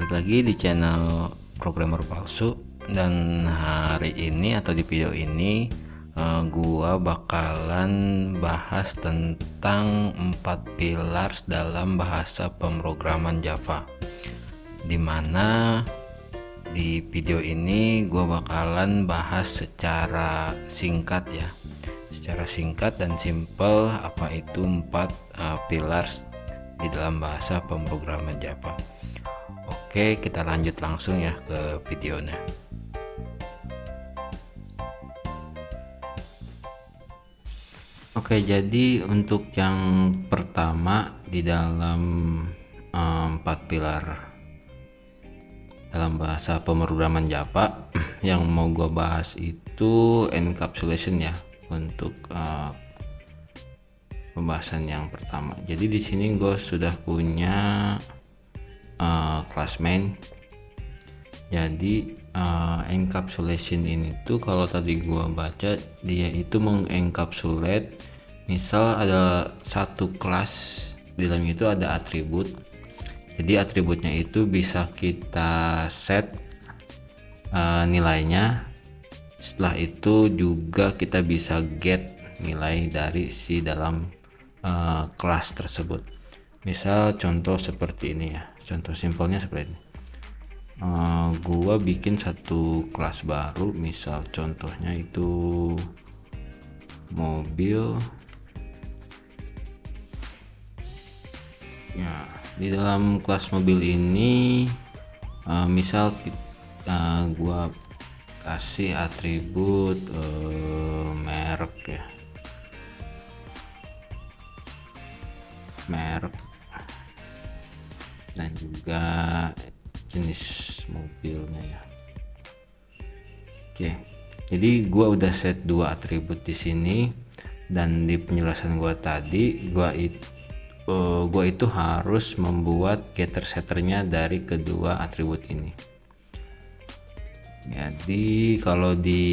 balik lagi di channel Programmer Palsu. Dan hari ini atau di video ini gua bakalan bahas tentang 4 pillars dalam bahasa pemrograman Java, dimana di video ini gua bakalan bahas secara singkat dan simple apa itu 4 pillars di dalam bahasa pemrograman Java. Oke, kita lanjut langsung ya ke videonya. Oke, jadi untuk yang pertama di dalam 4 pilar dalam bahasa pemrograman Java yang mau gue bahas itu encapsulation ya, untuk pembahasan yang pertama. Jadi di sini gue sudah punya class main. Jadi encapsulation ini tuh kalau tadi gua baca dia itu mengencapsulate, misal ada satu kelas, di dalam itu ada atribut. Jadi atributnya itu bisa kita set nilainya. Setelah itu juga kita bisa get nilai dari si dalam kelas tersebut. Misal contoh seperti ini ya, contoh simpelnya seperti ini. Gua bikin satu kelas baru, misal contohnya itu mobil ya. Di dalam kelas mobil ini misal gua kasih atribut merek ya, merek dan juga jenis mobilnya ya. Oke, jadi gua udah set 2 atribut di sini, dan di penjelasan gua tadi gua itu harus membuat getter setternya dari kedua atribut ini. Jadi kalau di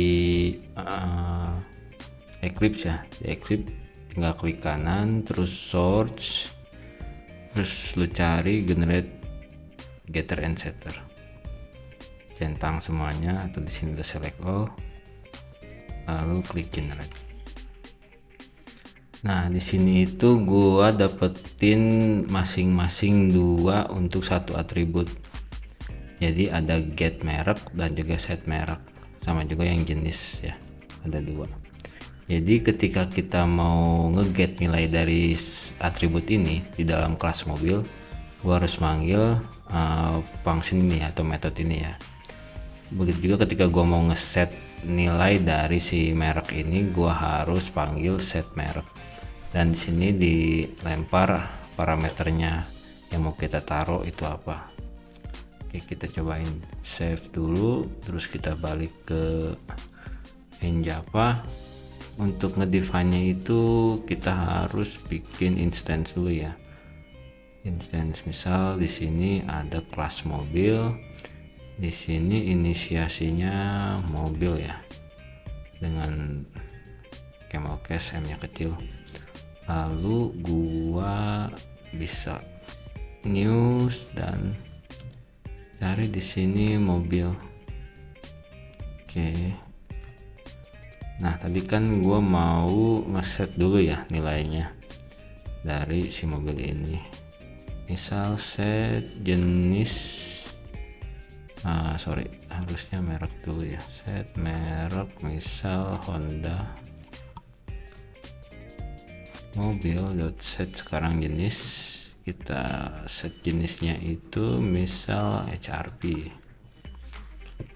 Eclipse ya, di Eclipse tinggal klik kanan terus search, terus lu cari generate getter and setter, centang semuanya, atau di sini udah select all, lalu klik generate. Nah di sini itu gua dapetin masing-masing 2 untuk satu atribut. Jadi ada get merek dan juga set merek, sama juga yang jenis ya, ada 2. Jadi ketika kita mau ngeget nilai dari atribut ini di dalam kelas mobil, gua harus manggil function ini atau metode ini ya. Begitu juga ketika gua mau ngeset nilai dari si merek ini, gua harus panggil set merek, dan di sini dilempar parameternya yang mau kita taruh itu apa. Oke, kita cobain save dulu, terus kita balik ke Java. Untuk ngedefine-nya itu kita harus bikin instance dulu ya. Instance, misal di sini ada kelas mobil, di sini inisiasinya mobil ya, dengan camel case M nya kecil. Lalu gua bisa news dan cari di sini mobil. Oke. Nah tadi kan gua mau ngeset dulu ya nilainya dari si mobil ini. Misal set jenis, harusnya merek dulu ya, set merek misal Honda mobil dot set. Sekarang jenis kita set jenisnya itu misal HRV.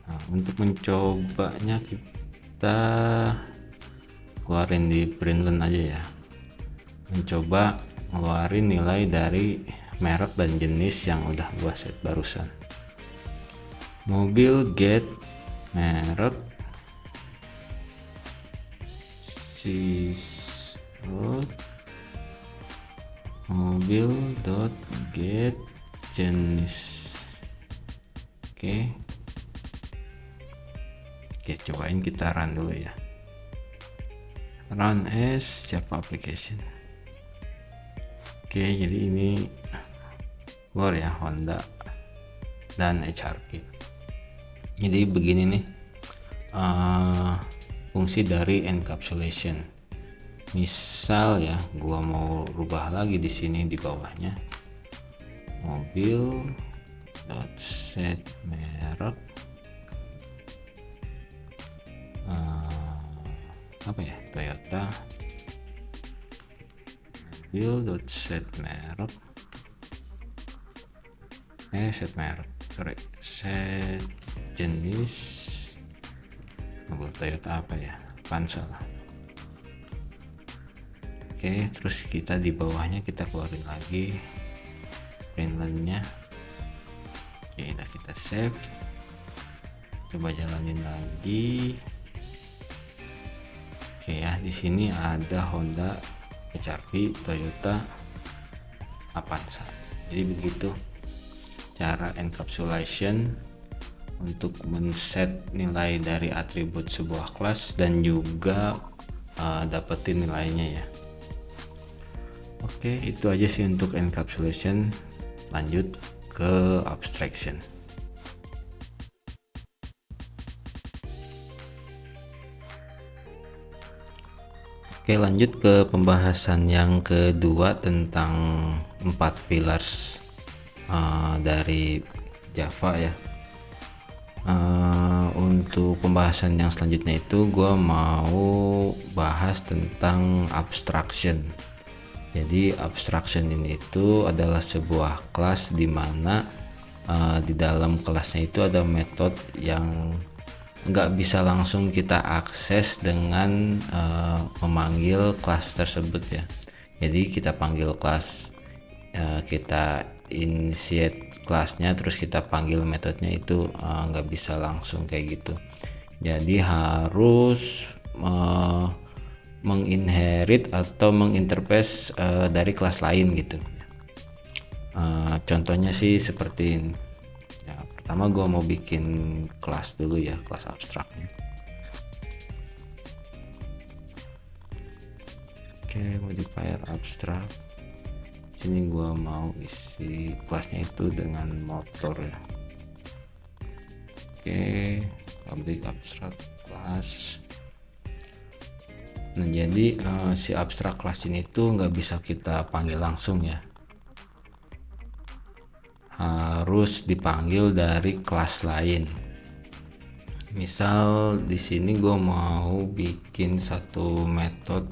Nah, untuk mencobanya kita keluarin di println aja ya, mencoba ngeluarin nilai dari merek dan jenis yang udah gua set barusan. Mobil get merek mobil dot get jenis. Oke, cobain kita run dulu ya, run as Java application. Oke, jadi ini keluar ya Honda dan HRP. Jadi begini nih fungsi dari encapsulation. Misal ya, gua mau rubah lagi di sini di bawahnya, mobil set merek apa ya, Toyota, mobil set merek set jenis mobil Toyota apa ya, Avanza. Oke, terus kita di bawahnya kita keluarin lagi printline-nya. Oke, udah kita save, coba jalanin lagi. Oke ya, di sini ada Honda, HRV, Toyota, Avanza. Jadi begitu cara encapsulation untuk men-set nilai dari atribut sebuah kelas dan juga dapetin nilainya ya. Oke, itu aja sih untuk encapsulation. Lanjut ke abstraction. Oke, lanjut ke pembahasan yang kedua tentang 4 pillars dari Java ya. Untuk pembahasan yang selanjutnya itu gue mau bahas tentang abstraction. Jadi abstraction ini itu adalah sebuah kelas di mana di dalam kelasnya itu ada metode yang nggak bisa langsung kita akses dengan memanggil kelas tersebut ya. Jadi kita panggil kelas, kita initiate kelasnya, terus kita panggil metodenya, itu nggak bisa langsung kayak gitu. Jadi harus menginherit atau menginterface dari kelas lain gitu. Contohnya sih seperti ini. Pertama gue mau bikin kelas dulu ya, kelas abstraknya. Oke, modifier abstrak. Sini gue mau isi kelasnya itu dengan motor ya. Oke, public abstract class. Nah, jadi si abstrak kelas ini tuh nggak bisa kita panggil langsung ya, harus dipanggil dari kelas lain. Misal di sini gue mau bikin satu metode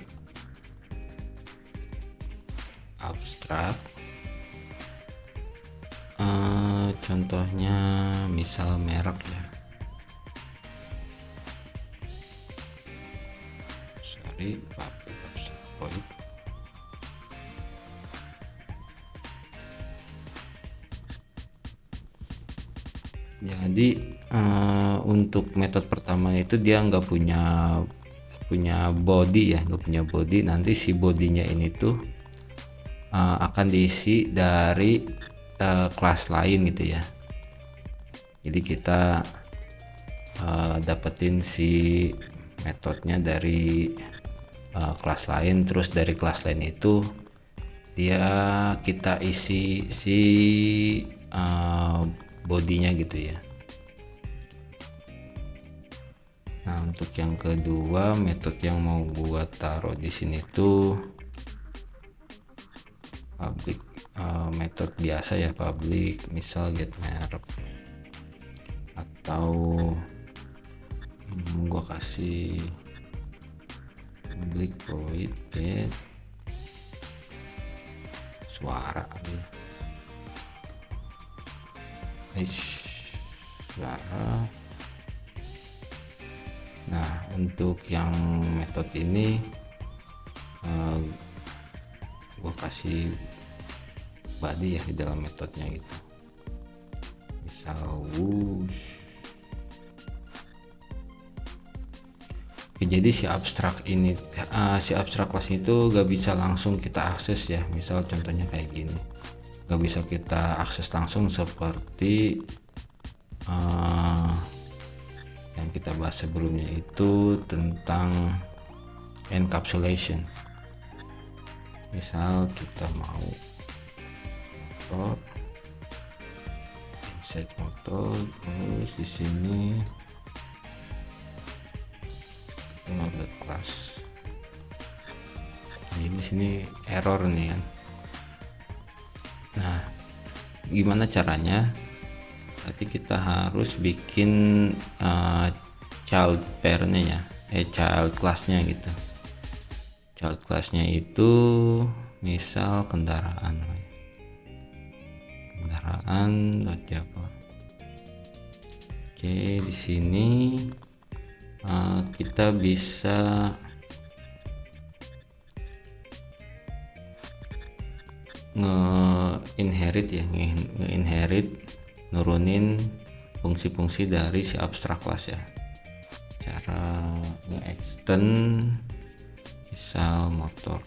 abstrak, contohnya misal merek ya, public abstract void. Jadi untuk metode pertama itu dia nggak punya body ya, nggak punya body. Nanti si bodinya ini tuh akan diisi dari kelas lain gitu ya. Jadi kita dapetin si metodenya dari kelas lain, terus dari kelas lain itu dia kita isi si bodinya gitu ya. Nah, untuk yang kedua, metode yang mau gua taruh di sini tuh public, metode biasa ya, public, misal get merek, atau gua kasih public void get suara ya. Suara. Nah, untuk yang metode ini gue kasih body ya di dalam metodenya gitu, misal whoosh. Oke, jadi si abstrak ini si abstrak kelas itu gak bisa langsung kita akses ya. Misal contohnya kayak gini, gak bisa kita akses langsung seperti yang kita bahas sebelumnya itu tentang encapsulation. Misal kita mau motor, insert motor, contoh. Terus di sini buat kelas. Jadi di sini error nih kan. Nah, gimana caranya? Berarti kita harus bikin child pair-nya ya, child class-nya gitu. Child class-nya itu misal kendaraan Java. Oke, di sini kita bisa nge-inherit nurunin fungsi-fungsi dari si abstract class ya. Cara nge-extend misal motor.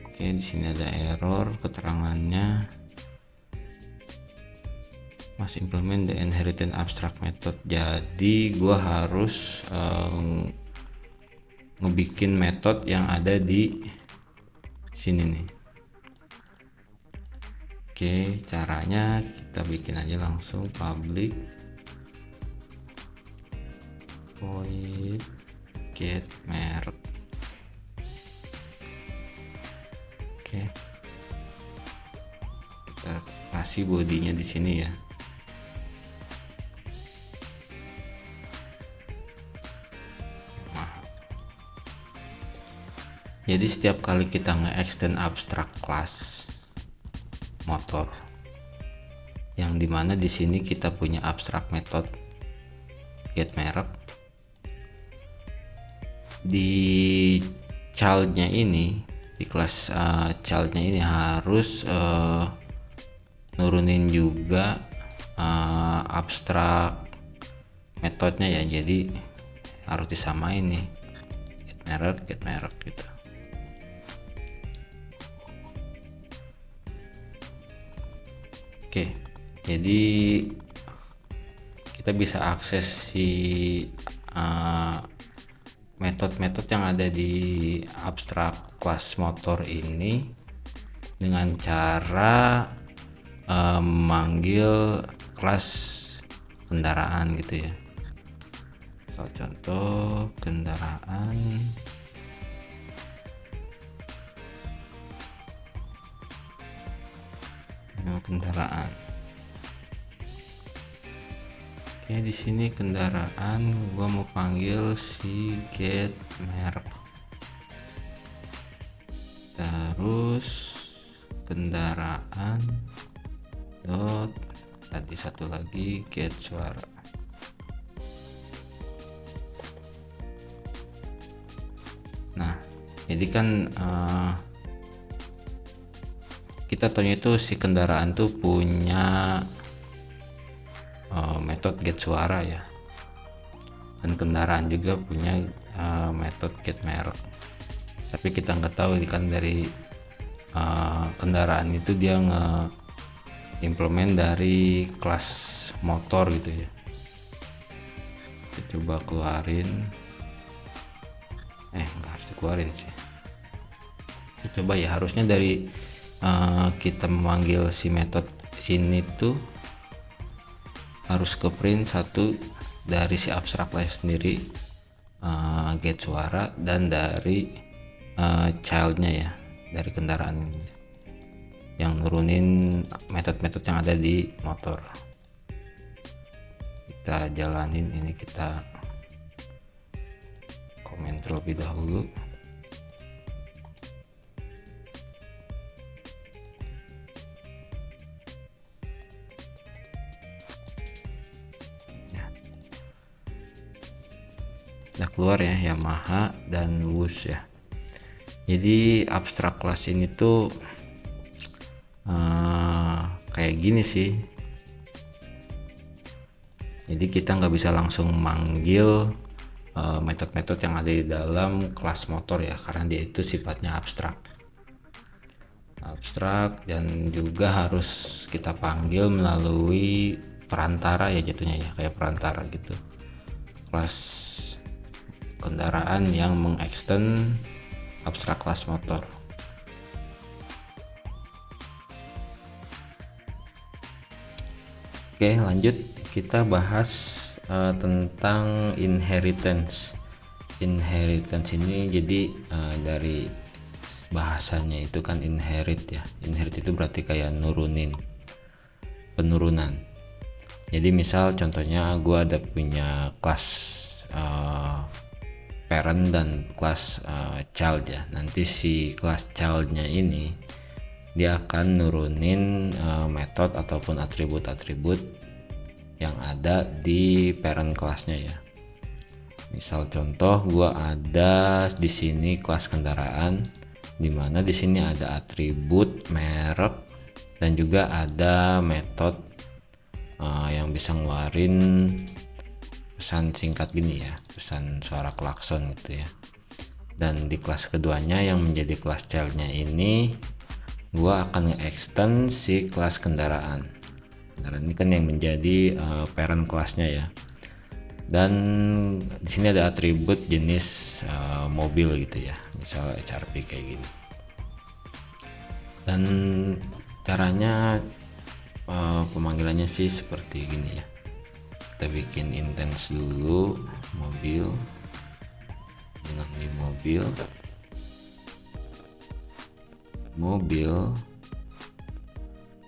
Oke, di sini ada error keterangannya. Must implement the inherited abstract method. Jadi gua harus ngebikin metode yang ada di sini nih. Oke, caranya kita bikin aja langsung public void get merek. Oke, kita kasih bodinya di sini ya. Jadi setiap kali kita nge-extend abstract class motor, yang dimana di sini kita punya abstract method get merek, di childnya ini, di kelas childnya ini harus nurunin juga abstract metodenya ya. Jadi harus disamain nih, get merek gitu. Oke, jadi kita bisa akses si metode-metode yang ada di abstract class motor ini dengan cara memanggil kelas kendaraan gitu ya. Contoh kendaraan, Oke, di sini kendaraan gua mau panggil si get merek, terus kendaraan dot tadi satu lagi get suara. Nah, jadi kan kita tahunya itu si kendaraan tuh punya metode get suara ya, dan kendaraan juga punya metode get merek. Tapi kita nggak tahu kan dari kendaraan itu dia nge-implement dari kelas motor gitu ya. Kita coba keluarin, nggak harus dikeluarin sih. Kita coba ya, harusnya dari kita memanggil si metode ini tuh harus ke print satu dari si abstract class sendiri, get suara, dan dari childnya ya, dari kendaraan ini, yang nurunin metode-metode yang ada di motor. Kita jalanin ini, kita komen terlebih dahulu. Udah keluar ya Yamaha dan Wush ya. Jadi abstract class ini tuh kayak gini sih. Jadi kita nggak bisa langsung manggil metode-metode yang ada di dalam kelas motor ya, karena dia itu sifatnya abstrak, dan juga harus kita panggil melalui perantara ya, jatuhnya ya kayak perantara gitu. Kelas kendaraan yang mengextend abstrak kelas motor. Oke, lanjut kita bahas tentang inheritance. Inheritance ini jadi dari bahasanya itu kan inherit ya. Inherit itu berarti kayak penurunan. Jadi misal contohnya gue ada punya kelas parent dan kelas child ya. Nanti si kelas childnya ini dia akan nurunin metode ataupun atribut-atribut yang ada di parent kelasnya ya. Misal contoh gua ada di sini kelas kendaraan, dimana di sini ada atribut merek dan juga ada metode yang bisa ngeluarin pesan singkat gini ya, pesan suara klakson gitu ya. Dan di kelas keduanya yang menjadi kelas childnya ini gua akan nge-extend si kelas kendaraan. Kendaraan ini kan yang menjadi parent kelasnya ya. Dan di sini ada atribut jenis mobil gitu ya, misal HRV kayak gini. Dan caranya pemanggilannya sih seperti gini ya. Kita bikin intens dulu mobil dengan ini mobil.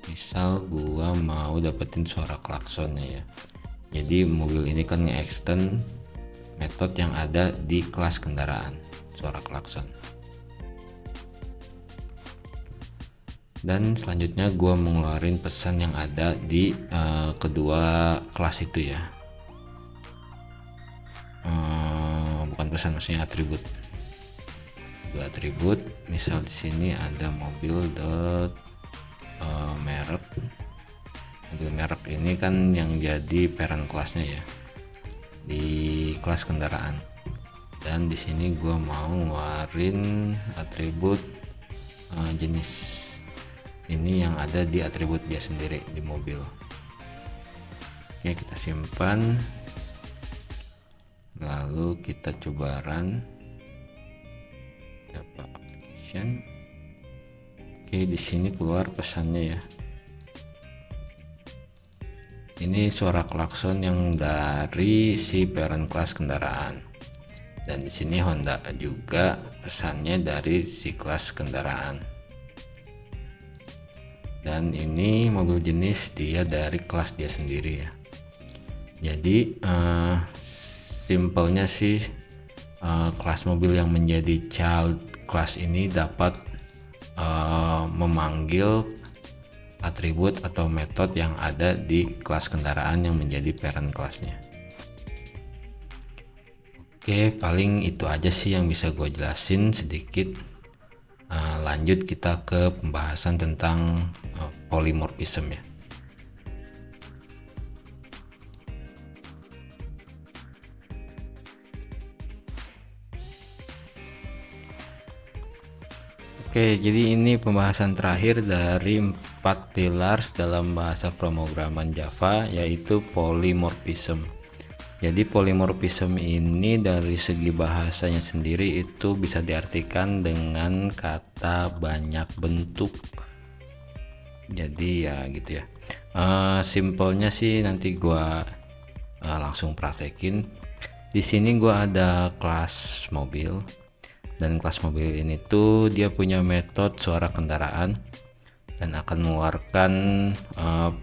Misal gua mau dapetin suara klaksonnya ya. Jadi mobil ini kan nge-extend metode yang ada di kelas kendaraan, suara klakson. Dan selanjutnya gua mengeluarkan pesan yang ada di kedua kelas itu ya. Bukan pesan, maksudnya atribut. Dua atribut, misal di sini ada mobil merek. Mobil merek ini kan yang jadi parent kelasnya ya di kelas kendaraan. Dan di sini gua mau ngeluarin atribut jenis ini yang ada di atribut dia sendiri di mobil. Oke, kita simpan, lalu kita coba run Java application. Oke, di sini keluar pesannya ya. Ini suara klakson yang dari si parent kelas kendaraan. Dan di sini Honda juga pesannya dari si kelas kendaraan. Dan ini mobil jenis dia dari kelas dia sendiri ya. Jadi simpelnya sih kelas mobil yang menjadi child class ini dapat memanggil atribut atau metode yang ada di kelas kendaraan yang menjadi parent kelasnya. Oke, paling itu aja sih yang bisa gue jelasin sedikit. Lanjut kita ke pembahasan tentang polymorphism ya. Oke, jadi ini pembahasan terakhir dari 4 pillars dalam bahasa pemrograman Java, yaitu polymorphism. Jadi polymorphism ini dari segi bahasanya sendiri itu bisa diartikan dengan kata banyak bentuk. Jadi ya gitu ya. Simpelnya sih nanti gua langsung praktekin. Di sini gua ada kelas mobil. Dan kelas mobil ini tuh dia punya metode suara kendaraan dan akan mengeluarkan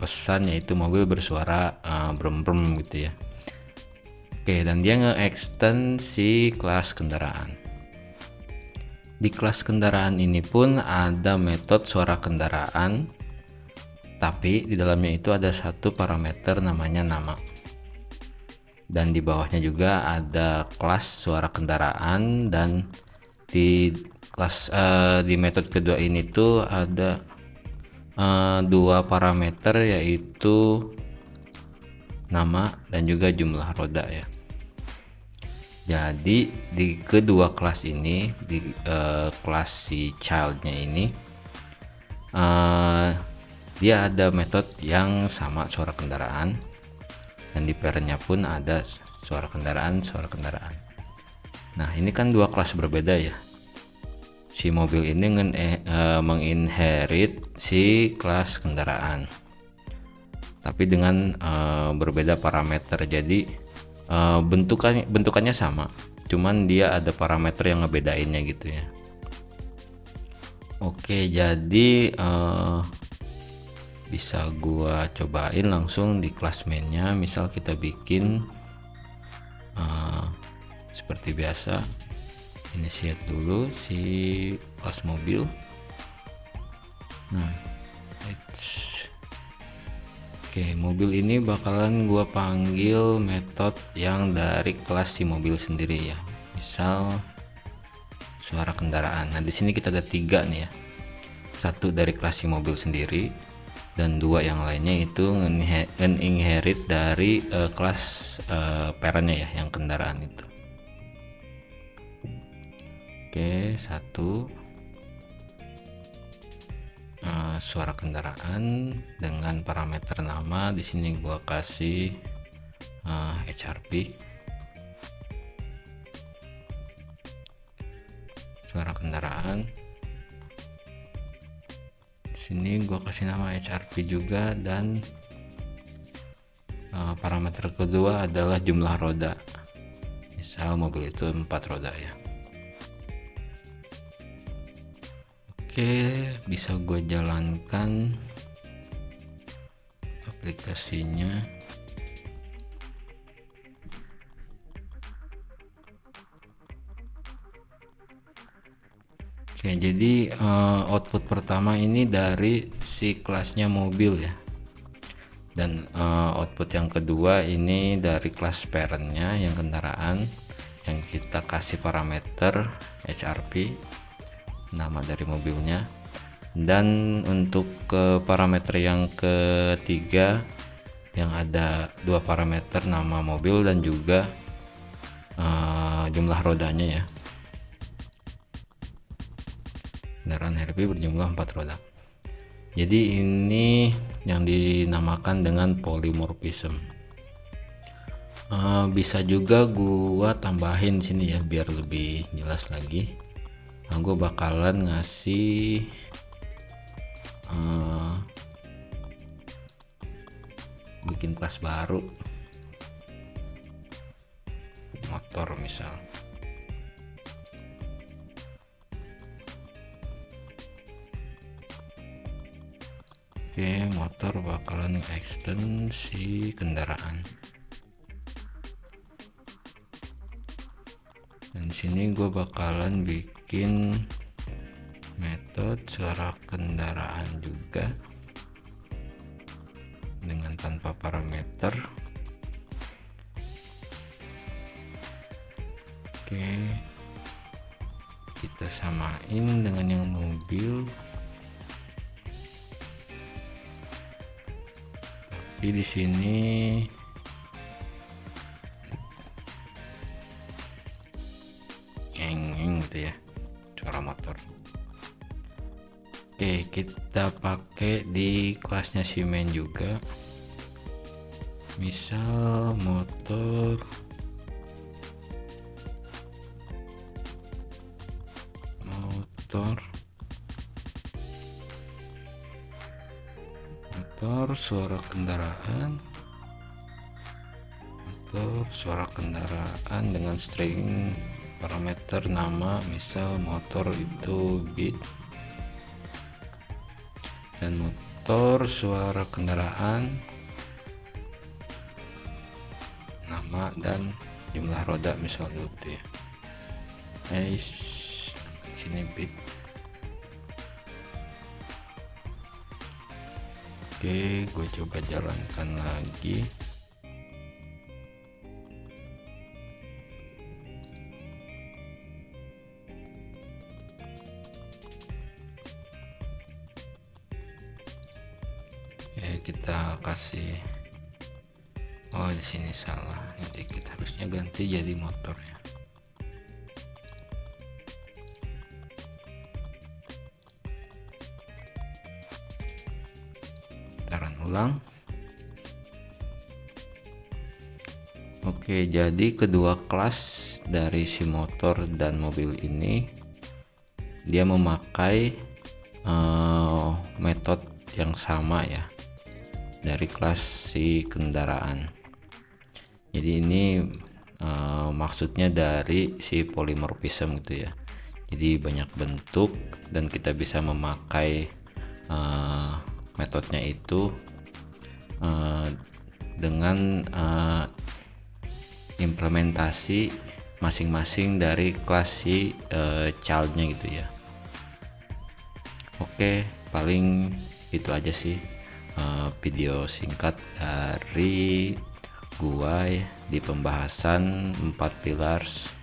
pesan, yaitu mobil bersuara brem-brem gitu ya. Oke, dan dia nge-extend si kelas kendaraan. Di kelas kendaraan ini pun ada metode suara kendaraan, tapi di dalamnya itu ada satu parameter namanya nama. Dan di bawahnya juga ada kelas suara kendaraan, dan di kelas di metode kedua ini tuh ada dua parameter, yaitu nama dan juga jumlah roda ya. Jadi di kedua kelas ini, di kelas si childnya ini dia ada metode yang sama suara kendaraan, dan di parentnya pun ada suara kendaraan. Nah, ini kan dua kelas berbeda ya. Si mobil ini menginherit si kelas kendaraan, tapi dengan berbeda parameter. Jadi bentukannya sama, cuman dia ada parameter yang ngebedainnya gitu ya. Oke, jadi bisa gua cobain langsung di kelas mainnya. Misal kita bikin seperti biasa, initiate dulu si kelas mobil. Nah, oke, mobil ini bakalan gua panggil metode yang dari kelas si mobil sendiri ya. Misal suara kendaraan. Nah, di sini kita ada 3 nih ya. Satu dari kelas si mobil sendiri, dan 2 yang lainnya itu inherit dari kelas parentnya ya, yang kendaraan itu. Oke, 1 suara kendaraan dengan parameter nama. Di sini gua kasih HRP. Suara kendaraan. Di sini gua kasih nama HRP juga, dan parameter kedua adalah jumlah roda. Misal mobil itu 4 roda ya. Oke, bisa gue jalankan aplikasinya. Oke, jadi output pertama ini dari si kelasnya mobil ya, dan output yang kedua ini dari kelas parentnya yang kendaraan, yang kita kasih parameter HRP, nama dari mobilnya. Dan untuk ke parameter yang ketiga yang ada 2 parameter, nama mobil dan juga jumlah rodanya ya. Kendaraan HRP berjumlah 4 roda. Jadi ini yang dinamakan dengan polymorphism. Bisa juga gua tambahin sini ya biar lebih jelas lagi. Nah, gue bakalan ngasih bikin kelas baru, motor misal. Oke, motor bakalan extend si kendaraan. Dan sini gue bakalan bikin metode suara kendaraan juga dengan tanpa parameter. Oke, kita samain dengan yang mobil. Tapi di sini gitu ya suara motor. Oke, kita pakai di kelasnya si main juga. Misal motor suara kendaraan, dengan string parameter nama, misal motor itu beat, dan motor suara kendaraan nama dan jumlah roda misal gitu ya. Sini beat. Oke, gue coba jalankan lagi. Oke, kita kasih. Oh, di sini salah. Jadi kita harusnya ganti jadi motor ya. Ulang. Oke, jadi kedua kelas dari si motor dan mobil ini dia memakai metode yang sama ya, dari kelas si kendaraan. Jadi ini maksudnya dari si polymorphism gitu ya. Jadi banyak bentuk dan kita bisa memakai metodenya itu dengan implementasi masing-masing dari kelas si childnya gitu ya. Oke, paling itu aja sih video singkat dari gua di pembahasan 4 pillars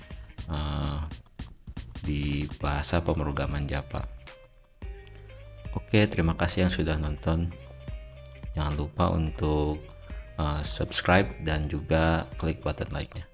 di bahasa pemrograman Java. Oke, terima kasih yang sudah nonton. Jangan lupa untuk subscribe dan juga klik button like-nya.